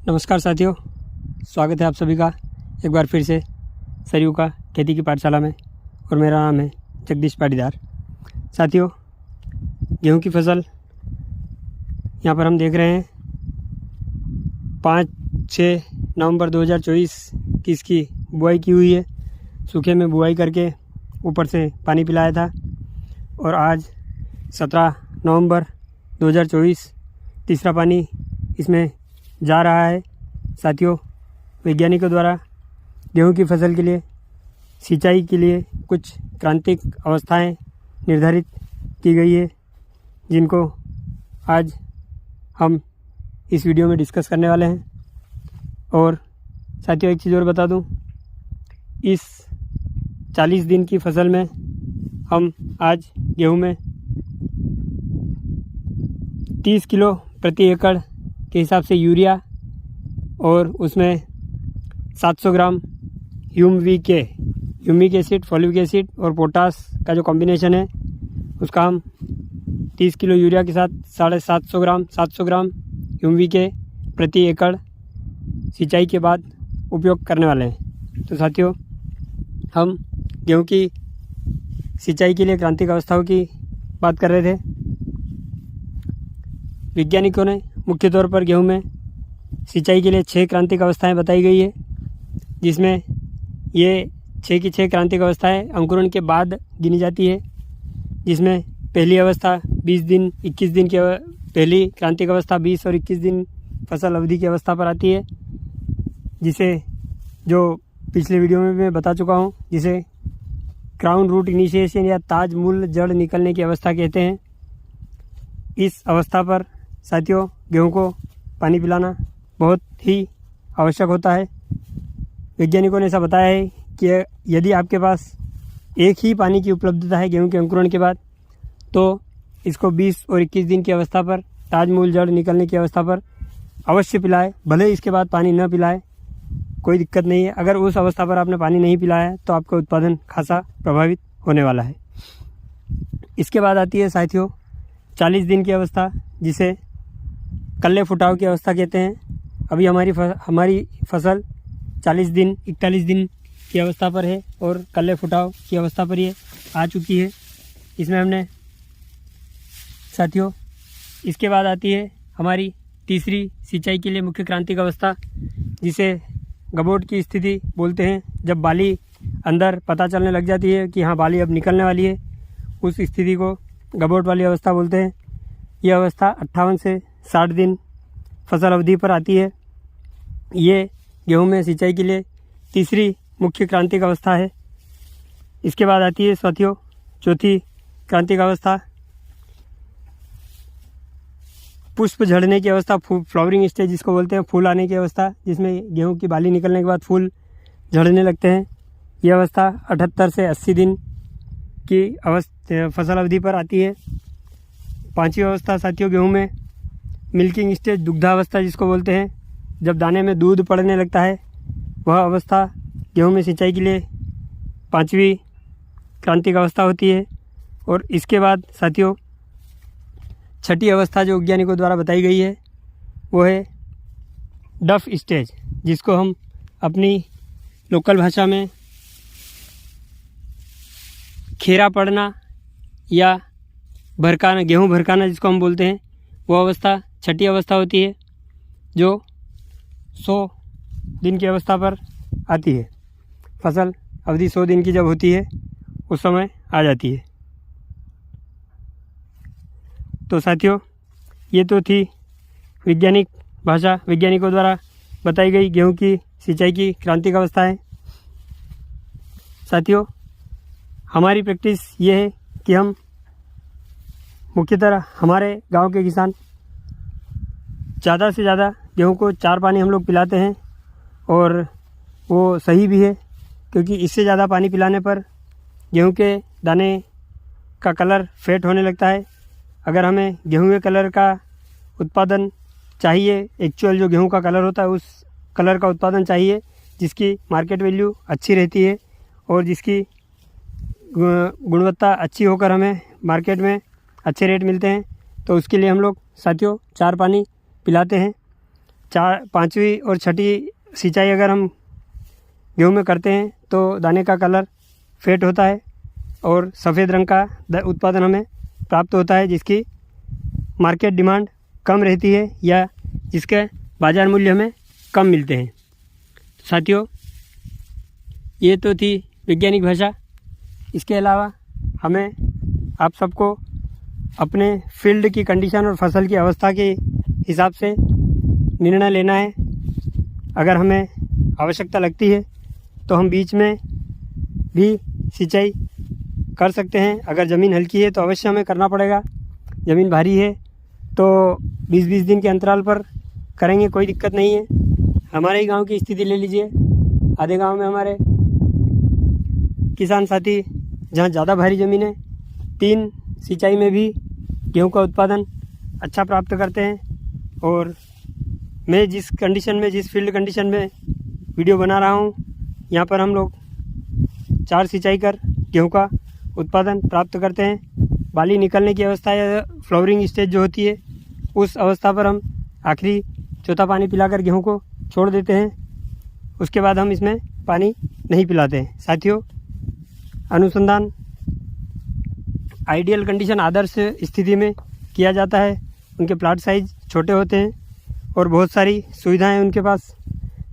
नमस्कार साथियों, स्वागत है आप सभी का एक बार फिर से सरयू का खेती की पाठशाला में। और मेरा नाम है जगदीश पाटीदार। साथियों, गेहूं की फसल यहाँ पर हम देख रहे हैं 5-6 नवंबर 2024 की इसकी बुआई की हुई है। सूखे में बुआई करके ऊपर से पानी पिलाया था और आज 17 नवंबर 2024 तीसरा पानी इसमें जा रहा है। साथियों, वैज्ञानिकों द्वारा गेहूं की फसल के लिए सिंचाई के लिए कुछ क्रांतिक अवस्थाएं निर्धारित की गई है, जिनको आज हम इस वीडियो में डिस्कस करने वाले हैं। और साथियों, एक चीज़ और बता दूं, इस 40 दिन की फसल में हम आज गेहूं में 30 किलो प्रति एकड़ के हिसाब से यूरिया और उसमें 700 ग्राम ह्यूमिक एसिड, फॉलिक एसिड और पोटास का जो कॉम्बिनेशन है उसका हम 30 किलो यूरिया के साथ 750 ग्राम ह्यूमिक प्रति एकड़ सिंचाई के बाद उपयोग करने वाले हैं। तो साथियों, हम गेहूं की सिंचाई के लिए क्रांतिक अवस्थाओं की बात कर रहे थे। वैज्ञानिकों ने मुख्य तौर पर गेहूं में सिंचाई के लिए 6 क्रांतिक अवस्थाएं बताई गई है, जिसमें ये 6 की 6 क्रांतिक अवस्थाएं अंकुरण के बाद गिनी जाती है। जिसमें पहली अवस्था 20 दिन 21 दिन की पहली क्रांतिक अवस्था 20 और 21 दिन फसल अवधि की अवस्था पर आती है, जिसे जो पिछले वीडियो में मैं बता चुका हूँ, जिसे क्राउन रूट इनिशिएशन या ताज मूल जड़ निकलने की अवस्था कहते हैं। इस अवस्था पर साथियों, गेहूं को पानी पिलाना बहुत ही आवश्यक होता है। वैज्ञानिकों ने ऐसा बताया है कि यदि आपके पास एक ही पानी की उपलब्धता है गेहूं के अंकुरण के बाद, तो इसको 20 और 21 दिन की अवस्था पर, ताज मूल जड़ निकलने की अवस्था पर अवश्य पिलाए। भले इसके बाद पानी न पिलाए, कोई दिक्कत नहीं है। अगर उस अवस्था पर आपने पानी नहीं पिलाया है तो आपका उत्पादन खासा प्रभावित होने वाला है। इसके बाद आती है साथियों 40 दिन की अवस्था, जिसे कल्ले फुटाव की अवस्था कहते हैं। अभी हमारी फसल 40 दिन 41 दिन की अवस्था पर है और कल्ले फुटाव की अवस्था पर ये आ चुकी है। इसमें हमने साथियों, इसके बाद आती है हमारी तीसरी सिंचाई के लिए मुख्य क्रांतिक अवस्था, जिसे गबोट की स्थिति बोलते हैं। जब बाली अंदर पता चलने लग जाती है कि हाँ, बाली अब निकलने वाली है, उस स्थिति को गबोट वाली अवस्था बोलते हैं। यह अवस्था 58 से 60 दिन फसल अवधि पर आती है। ये गेहूं में सिंचाई के लिए तीसरी मुख्य क्रांतिक अवस्था है। इसके बाद आती है साथियों चौथी क्रांतिक अवस्था, पुष्प झड़ने की अवस्था, फ्लावरिंग स्टेज जिसको बोलते हैं, फूल आने की अवस्था, जिसमें गेहूं की बाली निकलने के बाद फूल झड़ने लगते हैं। यह अवस्था 78 से 80 दिन की फसल अवधि पर आती है। पांचवी अवस्था साथियों गेहूं में मिल्किंग स्टेज, दुग्धावस्था जिसको बोलते हैं, जब दाने में दूध पड़ने लगता है, वह अवस्था गेहूं में सिंचाई के लिए पांचवी क्रांतिक अवस्था होती है। और इसके बाद साथियों छठी अवस्था जो वैज्ञानिकों द्वारा बताई गई है, वो है डफ स्टेज, जिसको हम अपनी लोकल भाषा में खेरा पड़ना या भरकाना, गेहूं भरकाना जिसको हम बोलते हैं, वो अवस्था छठी अवस्था होती है, जो 100 दिन की अवस्था पर आती है। फसल अवधि 100 दिन की जब होती है, उस समय आ जाती है। तो साथियों, ये तो थी वैज्ञानिक भाषा, वैज्ञानिकों द्वारा बताई गई गेहूं की सिंचाई की क्रांतिक अवस्थाएं। साथियों, हमारी प्रैक्टिस ये है कि हम मुख्यतः हमारे गांव के किसान ज़्यादा से ज़्यादा गेहूं को 4 पानी हम लोग पिलाते हैं, और वो सही भी है, क्योंकि इससे ज़्यादा पानी पिलाने पर गेहूं के दाने का कलर फेड होने लगता है। अगर हमें गेहूं के कलर का उत्पादन चाहिए, एक्चुअल जो गेहूं का कलर होता है उस कलर का उत्पादन चाहिए, जिसकी मार्केट वैल्यू अच्छी रहती है और जिसकी गुणवत्ता अच्छी होकर हमें मार्केट में अच्छे रेट मिलते हैं, तो उसके लिए हम लोग साथियों 4 पानी पिलाते हैं। पाँचवीं और छठी सिंचाई अगर हम गेहूँ में करते हैं तो दाने का कलर फेड होता है और सफ़ेद रंग का उत्पादन हमें प्राप्त होता है, जिसकी मार्केट डिमांड कम रहती है या जिसके बाज़ार मूल्य हमें कम मिलते हैं। साथियों, ये तो थी वैज्ञानिक भाषा। इसके अलावा हमें आप सबको अपने फील्ड की कंडीशन और फसल की अवस्था के हिसाब से निर्णय लेना है। अगर हमें आवश्यकता लगती है तो हम बीच में भी सिंचाई कर सकते हैं। अगर ज़मीन हल्की है तो अवश्य हमें करना पड़ेगा, ज़मीन भारी है तो 20-20 दिन के अंतराल पर करेंगे, कोई दिक्कत नहीं है। हमारे ही गांव की स्थिति ले लीजिए, आधे गांव में हमारे किसान साथी जहां ज़्यादा भारी ज़मीन है 3 सिंचाई में भी गेहूं का उत्पादन अच्छा प्राप्त करते हैं। और मैं जिस कंडीशन में, जिस फील्ड कंडीशन में वीडियो बना रहा हूं, यहां पर हम लोग 4 सिंचाई कर गेहूं का उत्पादन प्राप्त करते हैं। बाली निकलने की अवस्था या फ्लावरिंग स्टेज जो होती है, उस अवस्था पर हम आखिरी चौथा पानी पिलाकर गेहूं को छोड़ देते हैं। उसके बाद हम इसमें पानी नहीं पिलाते हैं। साथियों, अनुसंधान आइडियल कंडीशन, आदर्श स्थिति में किया जाता है। उनके प्लाट साइज छोटे होते हैं और बहुत सारी सुविधाएं उनके पास,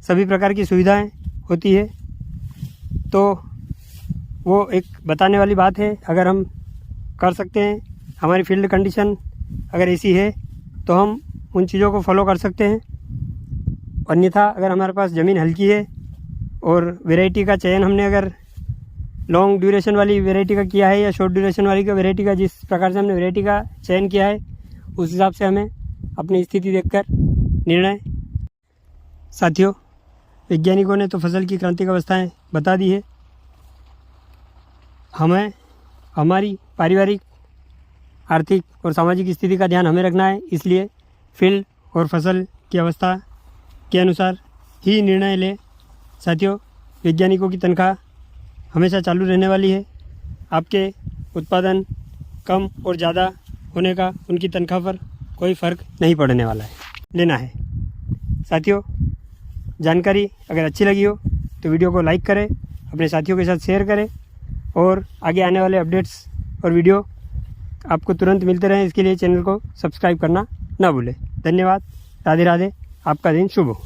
सभी प्रकार की सुविधाएं होती है। तो वो एक बताने वाली बात है। अगर हम कर सकते हैं, हमारी फील्ड कंडीशन अगर ऐसी है तो हम उन चीज़ों को फॉलो कर सकते हैं। अन्यथा अगर हमारे पास ज़मीन हल्की है और वैरायटी का चयन हमने अगर लॉन्ग ड्यूरेशन वाली वैरायटी का किया है या शॉर्ट ड्यूरेशन वाली का वैरायटी का, जिस प्रकार से हमने वैरायटी का चयन किया है, उस हिसाब से हमें अपनी स्थिति देखकर निर्णय। साथियों, वैज्ञानिकों ने तो फसल की क्रांतिक अवस्थाएं बता दी है। हमें हमारी पारिवारिक, आर्थिक और सामाजिक स्थिति का ध्यान हमें रखना है। इसलिए फील्ड और फसल की अवस्था के अनुसार ही निर्णय लें। साथियों, वैज्ञानिकों की तनख्वाह हमेशा चालू रहने वाली है। आपके उत्पादन कम और ज़्यादा होने का उनकी तनख्वाह पर कोई फ़र्क नहीं पड़ने वाला है, लेना है। साथियों, जानकारी अगर अच्छी लगी हो तो वीडियो को लाइक करें, अपने साथियों के साथ शेयर करें और आगे आने वाले अपडेट्स और वीडियो आपको तुरंत मिलते रहें, इसके लिए चैनल को सब्सक्राइब करना ना भूलें। धन्यवाद। राधे राधे। आपका दिन शुभ हो।